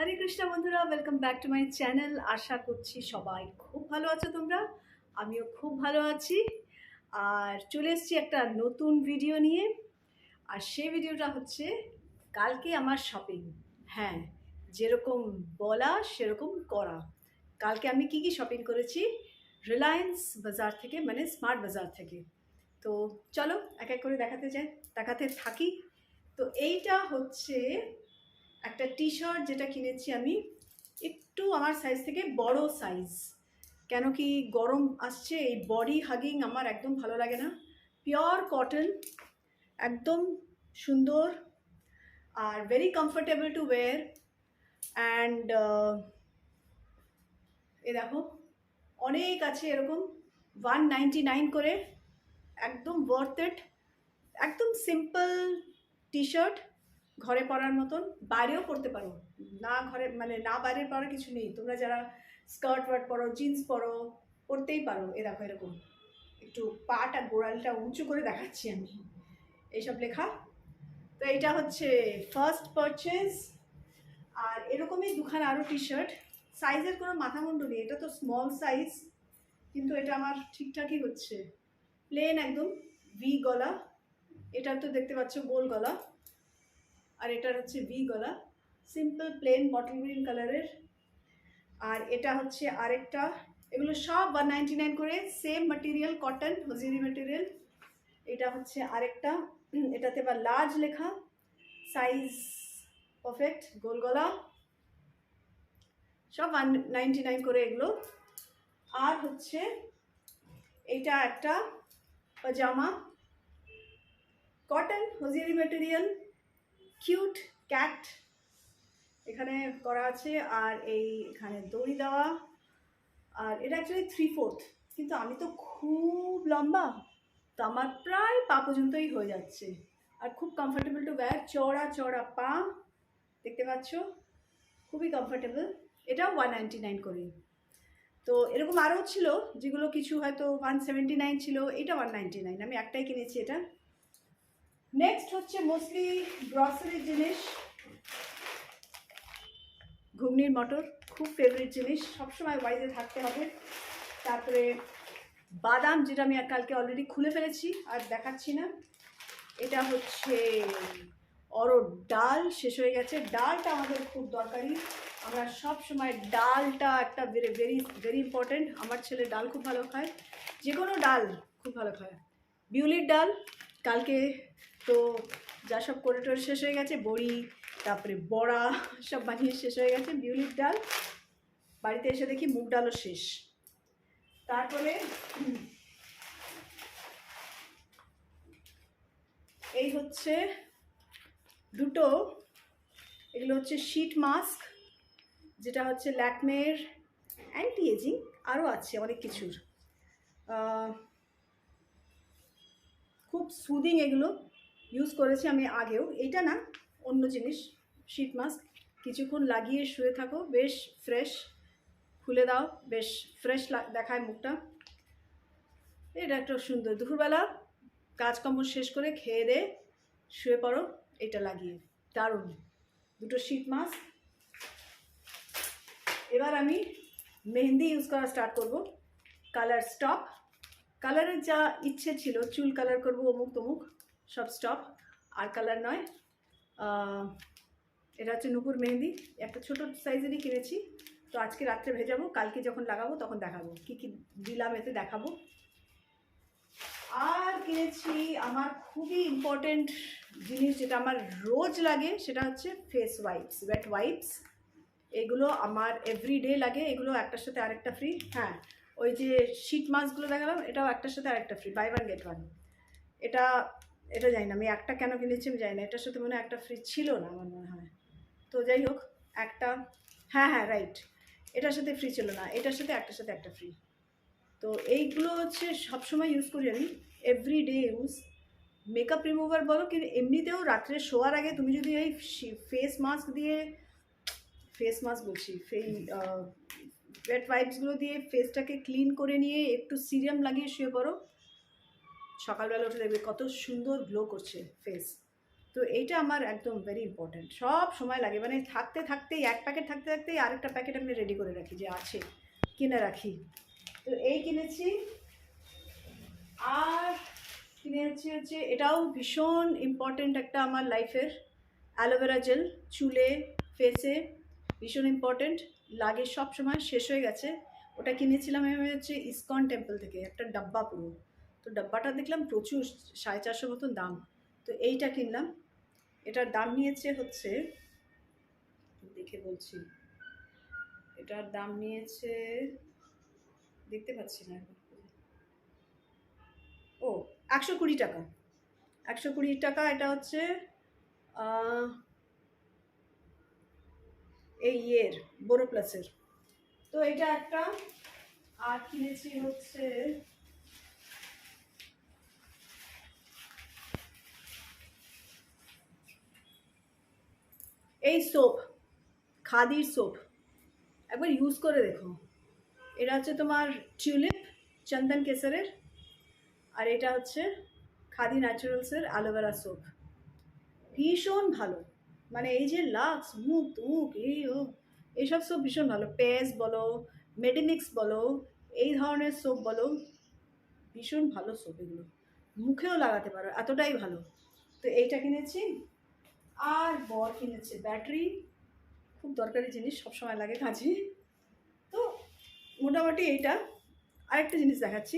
হরে কৃষ্ণ বন্ধুরা, welcome back to my channel. আশা করছি সবাই খুব ভালো আছো তোমরা। আমিও খুব ভালো আছি। আর চলে এসেছি একটা নতুন ভিডিও নিয়ে। আর সেই ভিডিওটা হচ্ছে কালকে আমার শপিং। হ্যাঁ, যেরকম বলা সেরকম করা। কালকে আমি কি কি শপিং করেছি রিলায়েন্স বাজার থেকে, মানে স্মার্ট বাজার থেকে। তো চলো এক এক করে দেখাতে থাকি। তো এইটা হচ্ছে একটা টি শার্ট যেটা কিনেছি আমি একটু আমার সাইজ থেকে বড় সাইজ। কেন কি গরম আসছে, এই বডি হাগিং আমার একদম ভালো লাগে না। পিওর কটন, একদম সুন্দর আর very comfortable to wear. And এ দেখো অনেক আছে এরকম, 199 করে, একদম ওয়ার্থ ইট। একদম সিম্পল টি শার্ট, ঘরে পরার মতন, বাইরেও পরতে পারো। না ঘরে মানে না বাইরে পরার কিছু নেই, তোমরা যারা স্কার্ট ওয়ার্ট পরো, জিন্স পরো, পরতেই পারো। এ দেখো এরকম একটু পাটা গোড়ালটা উঁচু করে দেখাচ্ছি আমি, এইসব লেখা। তো এইটা হচ্ছে ফার্স্ট পারচেজ। আর এরকমই দুখানা আরও টি শার্ট, সাইজের কোনো মাথামুন্ডু নেই। এটা তো স্মল সাইজ, কিন্তু এটা আমার ঠিকঠাকই হচ্ছে। প্লেন একদম ভি গলা, এটা তো দেখতে পাচ্ছ গোল গলা, আর এটার হচ্ছে ভি গলা, সিম্পল প্লেন বটল গ্রিন কালারের। আর এটা হচ্ছে আরেকটা, এগুলো সব 199 করে, সেম ম্যাটেরিয়াল, কটন হজিরি ম্যাটেরিয়াল। এটা হচ্ছে আরেকটা, এটাতে আবার লার্জ লেখা, সাইজ পারফেক্ট, গোল গলা, সব 199 করে এগুলো। আর হচ্ছে এইটা একটা পাজামা, কটন হজিরি ম্যাটেরিয়াল, কিউট ক্যাট এখানে করা আছে, আর এখানে দড়ি দেওয়া। আর এটা অ্যাকচুয়ালি 3/4, কিন্তু আমি তো খুব লম্বা, তো আমার প্রায় পা পর্যন্তই হয়ে যাচ্ছে। আর খুব কমফোর্টেবল টু ওয়্যার, চওড়া চওড়া পা, দেখতে পাচ্ছ, খুবই কমফোর্টেবল। এটাও 199 করে। তো এরকম আরও ছিল যেগুলো কিছু হয়তো 179 ছিল, এটা 199, আমি একটাই কিনেছি এটা। নেক্সট হচ্ছে মোস্টলি গ্রসারির জিনিস, ঘুগনির মটর, খুব ফেভারিট জিনিস, সবসময় বাড়িতে থাকতে হবে। তারপরে বাদাম, যেটা আমি কালকে অলরেডি খুলে ফেলেছি আর দেখাচ্ছি না। এটা হচ্ছে অরড় ডাল, শেষ হয়ে গেছে। ডালটা আমাদের খুব দরকারি, আমরা সব সময় ডালটা একটা ভেরি ভেরি ভেরি ইম্পর্টেন্ট। আমার ছেলে ডাল খুব ভালো খায়, যে কোনো ডাল খুব ভালো খায়। বিউলির ডাল কালকে তো যা সব করে টোরে শেষ হয়ে গেছে, বড়ি তারপরে বড়া সব বানিয়ে শেষ হয়ে গেছে। বিউলির ডাল, বাড়িতে এসে দেখি মুগ ডালও শেষ। তারপরে এই হচ্ছে দুটো, এগুলো হচ্ছে শীট মাস্ক, যেটা হচ্ছে ল্যাকমের অ্যান্টি এজিং, আরও আছে অনেক কিছুর। খুব সুদিং, এগুলো ইউজ করেছি আমি আগেও। এইটা না, অন্য জিনিস, শীট মাস্ক, কিছুক্ষণ লাগিয়ে শুয়ে থাকো, বেশ ফ্রেশ, খুলে দাও, বেশ ফ্রেশ দেখায় মুখটা। এটা একটা সুন্দর, দুপুরবেলা কাজকর্ম শেষ করে খেয়ে দিয়ে শুয়ে পড়ো এটা লাগিয়ে, দারুণ দুটো শীট মাস্ক। এবার আমি মেহেন্দি ইউজ করা স্টার্ট করব। কালার স্টপ, কালারের যা ইচ্ছে ছিল, চুল কালার করবো অমুক তমুক, সব স্টপ, আর কালার নয়। এটা হচ্ছে নুপুর মেহেন্দি, একটা ছোটো সাইজেরই কিনেছি। তো আজকে রাত্রে ভেজাবো, কালকে যখন লাগাবো তখন দেখাবো কী কী দিলাম, এতে দেখাবো। আর কিনেছি আমার খুবই ইম্পর্টেন্ট জিনিস, যেটা আমার রোজ লাগে, সেটা হচ্ছে ফেস ওয়াইপস, ওয়েট ওয়াইপস। এগুলো আমার এভরিডে লাগে, এগুলো একটার সাথে আরেকটা ফ্রি। হ্যাঁ, ওই যে শীট মাস্কগুলো দেখালাম, এটাও একটার সাথে আরেকটা free, buy one get one. এটা এটা জানি না আমি একটা কেন কিনেছি, আমি জানি না, এটার সাথে মনে হয় একটা ফ্রি ছিল না আমার মনে হয়। তো যাই হোক, একটা, হ্যাঁ হ্যাঁ রাইট, এটার সাথে ফ্রি ছিল না, এটার সাথে একটা ফ্রি। তো এইগুলো হচ্ছে সবসময় ইউজ করি আমি, এভরিডে ইউজ। মেকআপ রিমুভার বলো, কিন্তু এমনিতেও রাত্রে শোয়ার আগে তুমি যদি এই ফেস মাস্ক দিয়ে, ফেস মাস্ক বলছি, ওয়েট ওয়াইপসগুলো দিয়ে ফেসটাকে ক্লিন করে নিয়ে একটু সিরাম লাগিয়ে শুয়ে পড়ো, সকালবেলা উঠে দেখবে কত সুন্দর গ্লো করছে ফেস। তো এইটা আমার একদম ভেরি ইম্পর্ট্যান্ট, সব সময় লাগে, মানে থাকতে থাকতেই এক প্যাকেট থাকতে থাকতেই আরেকটা প্যাকেট আমি রেডি করে রাখি যে আছে, কিনে রাখি। তো এই কিনেছি। আর কিনেছি হচ্ছে, এটাও ভীষণ ইম্পর্ট্যান্ট একটা আমার লাইফের, অ্যালোভেরা জেল, চুলে ফেসে ভীষণ ইম্পর্ট্যান্ট লাগে, সব সময় শেষ হয়ে গেছে। ওটা কিনেছিলাম আমি হচ্ছে ইসকন টেম্পল থেকে, একটা ডাব্বা পুরো। তো ডাব্বাটা দেখলাম প্রচুর, 450 মতন দাম। তো এইটা কিনলাম, এটার দাম নিয়েছে হচ্ছে, দেখে বলছি, এটার দাম নিয়েছে, দেখতে পাচ্ছি না, ও 120 টাকা, 120 টাকা। এটা হচ্ছে এই বোরোপ্লাসের। তো এটা একটা। আর কিনেছি হচ্ছে এই সোপ, খাদির সোপ, একবার ইউজ করে দেখো। এটা হচ্ছে তোমার টিউলিপ চন্দন কেসারের, আর এটা হচ্ছে খাদি ন্যাচারালসের অ্যালোভেরা সোপ। ভীষণ ভালো, মানে এই যে লাক্স, মুখ মুখ এইসব সোপ ভীষণ ভালো। পেজ বলো, মেডিমিক্স বলো, এই ধরনের সোপ বলো, ভীষণ ভালো সোপ এগুলো, মুখেও লাগাতে পারো, এতটাই ভালো। তো এইটা কিনেছি। আর বর কিনেছে ব্যাটারি, খুব দরকারি জিনিস, সবসময় লাগে কাজে। তো মোটামুটি এইটা। আরেকটা জিনিস দেখাচ্ছি,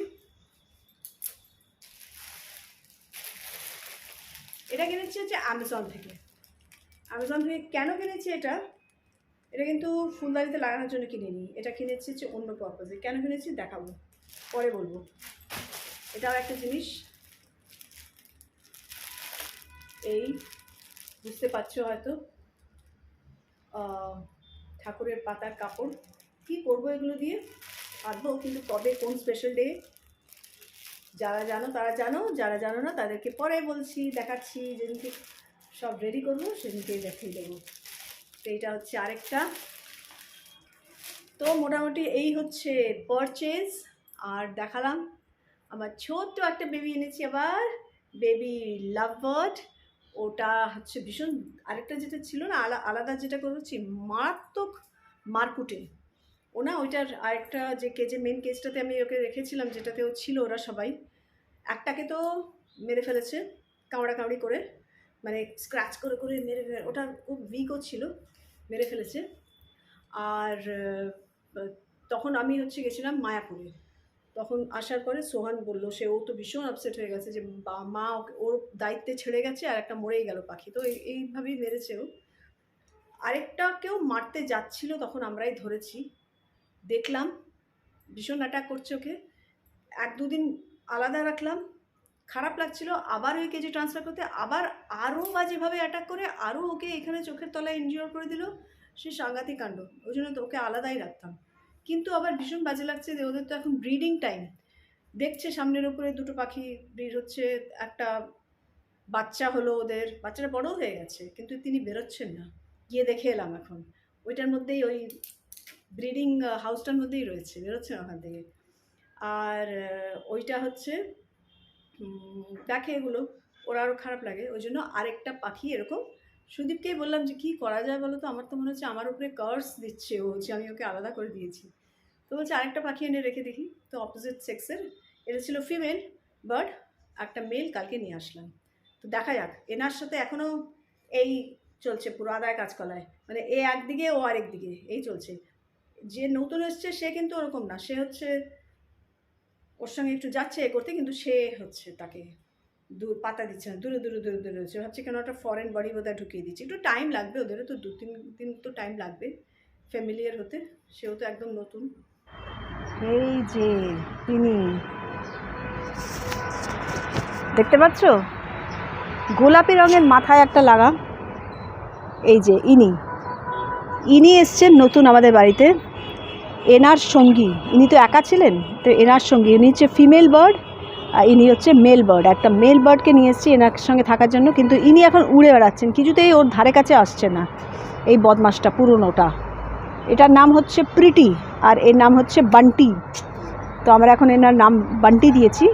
এটা কিনেছি হচ্ছে অ্যামাজন থেকে। অ্যামাজন থেকে কেন কিনেছি এটা, এটা কিন্তু ফুলদানিতে লাগানোর জন্য কিনিনি, এটা কিনেছি হচ্ছে অন্য পারপাসে। কেন কিনেছি দেখাবো, পরে বলবো। এটাও একটা জিনিস, এই বুঝতে পারছো হয়তো, ঠাকুরের পাতার কাপড়। কি করবো এগুলো দিয়ে, পারবো, কিন্তু কবে কোন স্পেশাল ডে, যারা জানো তারা জানো, যারা জানো না তাদেরকে পরে বলছি, দেখাচ্ছি, যেদিনকে সব রেডি করবো সেদিনকেই দেখিয়ে দেবো। তো এইটা হচ্ছে আরেকটা। তো মোটামুটি এই হচ্ছে পারচেজ। আর দেখালাম আমার ছোট্ট একটা বেবি এনেছি আবার, বেবি লাভ বার্ড। ওটা হচ্ছে ভীষণ, আরেকটা যেটা ছিল না আলাদা যেটা করেছি, মারাত্মক মারকুটে ও না, ওইটার আরেকটা যে কেজে, মেন কেজটাতে আমি ওকে রেখেছিলাম, যেটাতে ও ছিল, ওরা সবাই একটাকে তো মেরে ফেলেছে কামড়াকামড়ি করে, মানে স্ক্র্যাচ করে করে মেরে, ওটা খুব উইকও ছিল, মেরে ফেলেছে। আর তখন আমি হচ্ছে গেছিলাম মায়াপুরে, তখন আসার পরে সোহান বললো, ও তো ভীষণ আপসেট হয়ে গেছে যে মা ওর দায়িত্বে ছেড়ে গেছে আর একটা মরেই গেল পাখি। তো এইভাবেই মেরেছে ও। আরেকটাকেও মারতে যাচ্ছিল, তখন আমরাই ধরেছি, দেখলাম ভীষণ অ্যাটাক করছে ওকে। 1-2 দিন আলাদা রাখলাম, খারাপ লাগছিল, আবার ওই কেজি ট্রান্সফার করতে, আবার আরও বাজেভাবে অ্যাটাক করে আরও ওকে এখানে চোখের তলায় ইনজিওর করে দিল। সে সাংঘাতিক কাণ্ড, ওই জন্য তো ওকে আলাদাই রাখতাম। কিন্তু আবার ভীষণ বাজে লাগছে যে ওদের তো এখন ব্রিডিং টাইম, দেখছে সামনের উপরে দুটো পাখি ব্রিড হচ্ছে, একটা বাচ্চা হলো, ওদের বাচ্চাটা বড়ও হয়ে গেছে, কিন্তু তিনি বেরোচ্ছেন না। গিয়ে দেখে এলাম, এখন ওইটার মধ্যেই, ওই ব্রিডিং হাউসটার মধ্যেই রয়েছে, বেরোচ্ছে না ওখান থেকে। আর ওইটা হচ্ছে দেখে এগুলো, ওরা আরও খারাপ লাগে, ওই জন্য আরেকটা পাখি এরকম। সুদীপকেই বললাম যে কী করা যায় বলো তো, আমার তো মনে হচ্ছে আমার উপরে কার্স দিচ্ছে ও, হচ্ছে আমি ওকে আলাদা করে দিয়েছি। তো বলছে আরেকটা পাখি এনে রেখে দেখি। তো অপোজিট সেক্সের, এটা ছিল ফিমেল বার্ড, একটা মেল কালকে নিয়ে আসলাম। তো দেখা যাক, এনার সাথে এখনও এই চলছে পুরো আদায় কাজকলায়, মানে এ একদিকে ও আরেক দিকে এই চলছে। যে নতুন এসছে সে কিন্তু ওরকম না, সে হচ্ছে ওর সঙ্গে একটু যাচ্ছে এ করতে, কিন্তু সে হচ্ছে তাকে দূর পাতা দিচ্ছে না, দূরে দূরে দূরে দূরে হচ্ছে, ভাবছে কেন একটা ফরেন বডি বোধহয় ঢুকিয়ে দিচ্ছে। একটু টাইম লাগবে ওদেরও, তো 2-3 দিন তো টাইম লাগবে ফ্যামিলিয়ার হতে, সেও তো একদম নতুন। এই যে তিনি দেখতে পাচ্ছ, গোলাপি রঙের মাথায় একটা লাগা, এই যে ইনি এসছেন নতুন আমাদের বাড়িতে। এনার সঙ্গী, ইনি তো একা ছিলেন, তো এনার সঙ্গী, ইনি হচ্ছে ফিমেল বার্ড আর ইনি হচ্ছে মেল বার্ড। একটা মেল বার্ডকে নিয়ে এসেছি এনার সঙ্গে থাকার জন্য, কিন্তু ইনি এখন উড়ে বেড়াচ্ছেন, কিছুতেই ওর ধারে কাছে আসছে না। এই বদমাসটা পুরনোটা, এটার নাম হচ্ছে প্রিটি আর এর নাম হচ্ছে বান্টি। তো আমরা এখন এনার নাম বান্টি দিয়েছি,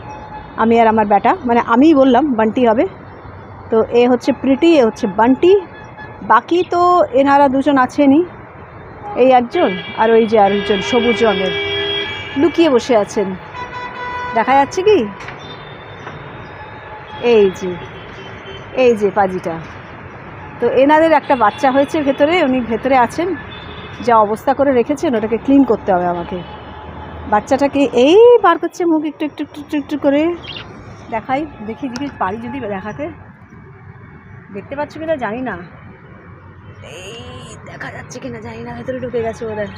আমি আর আমার বেটা, মানে আমিই বললাম বান্টি হবে। তো এ হচ্ছে প্রীতি, এ হচ্ছে বান্টি, বাকি তো এনারা দুজন আছেনই, এই একজন আর ওই যে আরেকজন সবুজ রঙের লুকিয়ে বসে আছেন, দেখা যাচ্ছে কি? এই যে পাজিটা। তো এনাদের একটা বাচ্চা হয়েছে ভেতরে, উনি ভেতরে আছেন, যা অবস্থা করে রেখেছেন ওটাকে ক্লিন করতে হবে আমাকে। বাচ্চাটাকে এই বার করছে মুখ একটু একটু একটু একটু একটু করে, দেখি পারি যদি দেখাতে, দেখতে পাচ্ছ কিনা জানি না, এই দেখা যাচ্ছে কিনা জানি না, ভেতরে ঢুকে গেছে ওদের,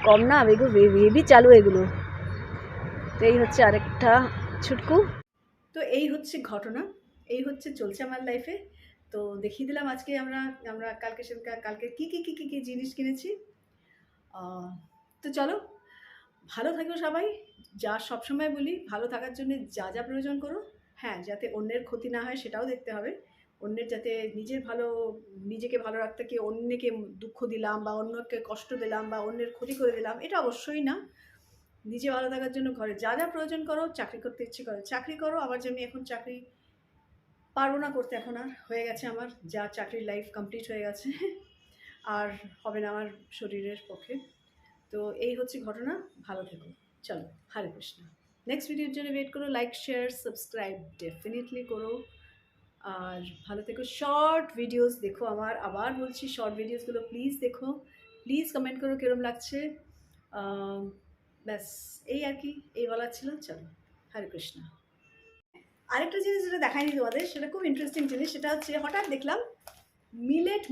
কম না এগুলো বেবি চালু এগুলো। তো এই হচ্ছে আরেকটা ছুটকু। তো এই হচ্ছে ঘটনা, এই হচ্ছে চলছে আমার লাইফে। তো দেখিয়ে দিলাম আজকে আমরা কালকে কি জিনিস কিনেছি। তো চলো, ভালো থাকো সবাই। যা সবসময় বলি, ভালো থাকার জন্য যা যা প্রয়োজন করো, হ্যাঁ, যাতে অন্যের ক্ষতি না হয় সেটাও দেখতে হবে। অন্যের যাতে নিজেকে ভালো রাখতে গিয়ে অন্যকে দুঃখ দিলাম বা অন্যকে কষ্ট দিলাম বা অন্যের ক্ষতি করে দিলাম, এটা অবশ্যই না। নিজে ভালো থাকার জন্য ঘরে যা যা প্রয়োজন করো, চাকরি করতে ইচ্ছে করে চাকরি করো। আবার যেমনি এখন চাকরি পারবো না করতে, এখন আর হয়ে গেছে আমার যা চাকরির লাইফ কমপ্লিট হয়ে গেছে, আর হবে না আমার শরীরের পক্ষে। তো এই হচ্ছে ঘটনা, ভালো থেকো। চলো, হরে কৃষ্ণ। নেক্সট ভিডিওর জন্য ওয়েট করো, লাইক শেয়ার সাবস্ক্রাইব ডেফিনেটলি করো, আর ভালো থেকো। শর্ট ভিডিওস দেখো আমার, আবার বলছি শর্ট ভিডিওসগুলো প্লিজ দেখো, প্লিজ কমেন্ট করো কীরকম লাগছে। ব্যাস এই আর কি, এই বলার ছিল। চলো, হরে কৃষ্ণ। আরেকটা জিনিস যেটা দেখায়নি তোমাদের, সেটা খুব ইন্টারেস্টিং জিনিস, সেটা হচ্ছে হঠাৎ দেখলাম মিলেট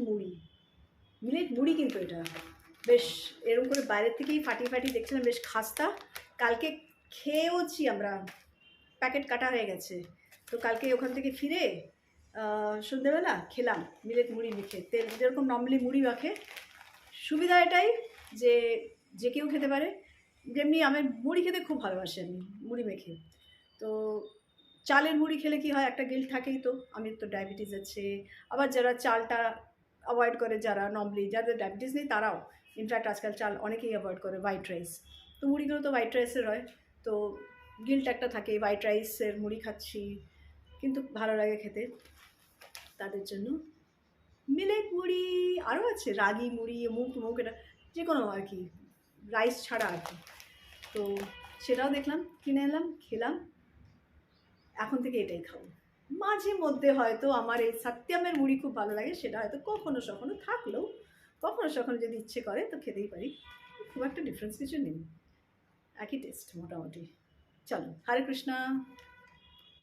মুড়ি কিন্তু এটা বেশ এরকম করে বাইরের থেকেই ফাটি দেখছিলাম, বেশ খাস্তা। কালকে খেয়েওছি আমরা, প্যাকেট কাটা হয়ে গেছে। তো কালকে ওখান থেকে ফিরে সন্ধ্যেবেলা খেলাম মিলেট মুড়ি মেখে, তেল যেরকম নর্মালি মুড়ি মাখে। সুবিধা এটাই যে যে কেউ খেতে পারে, যেমনি আমি মুড়ি খেতে খুব ভালোবাসি, আমি মুড়ি মেখে। তো চালের মুড়ি খেলে কি হয়, একটা গিল্ট থাকেই, তো আমি তো ডায়াবেটিস আছে। আবার যারা চালটা অ্যাভয়েড করে, যারা নর্মালি যাদের ডায়াবেটিস নেই তারাও, ইনফ্যাক্ট আজকাল চাল অনেকেই অ্যাভয়েড করে, হোয়াইট রাইস। তো মুড়িগুলো তো হোয়াইট রাইসের হয়, তো গিল্ট একটা থাকে, হোয়াইট রাইসের মুড়ি খাচ্ছি কিন্তু ভালো লাগে খেতে, তাদের জন্য মিলেট মুড়ি। আরও আছে রাগি মুড়ি, মুখ এটা যে কোনো আর কি, রাইস ছাড়া আর কি। তো সেটাও দেখলাম, কিনে এলাম, খেলাম। এখন থেকে এটাই খাবো। মাঝে মধ্যে হয়তো আমার এই সত্যমের মুড়ি খুব ভালো লাগে, সেটা হয়তো কখনো সখনো থাকলেও, কখনো সখনো যদি ইচ্ছে করে তো খেতেই পারি, খুব একটা ডিফারেন্স কিছু নেই, একই টেস্ট মোটামুটি। চলো, হরে কৃষ্ণা।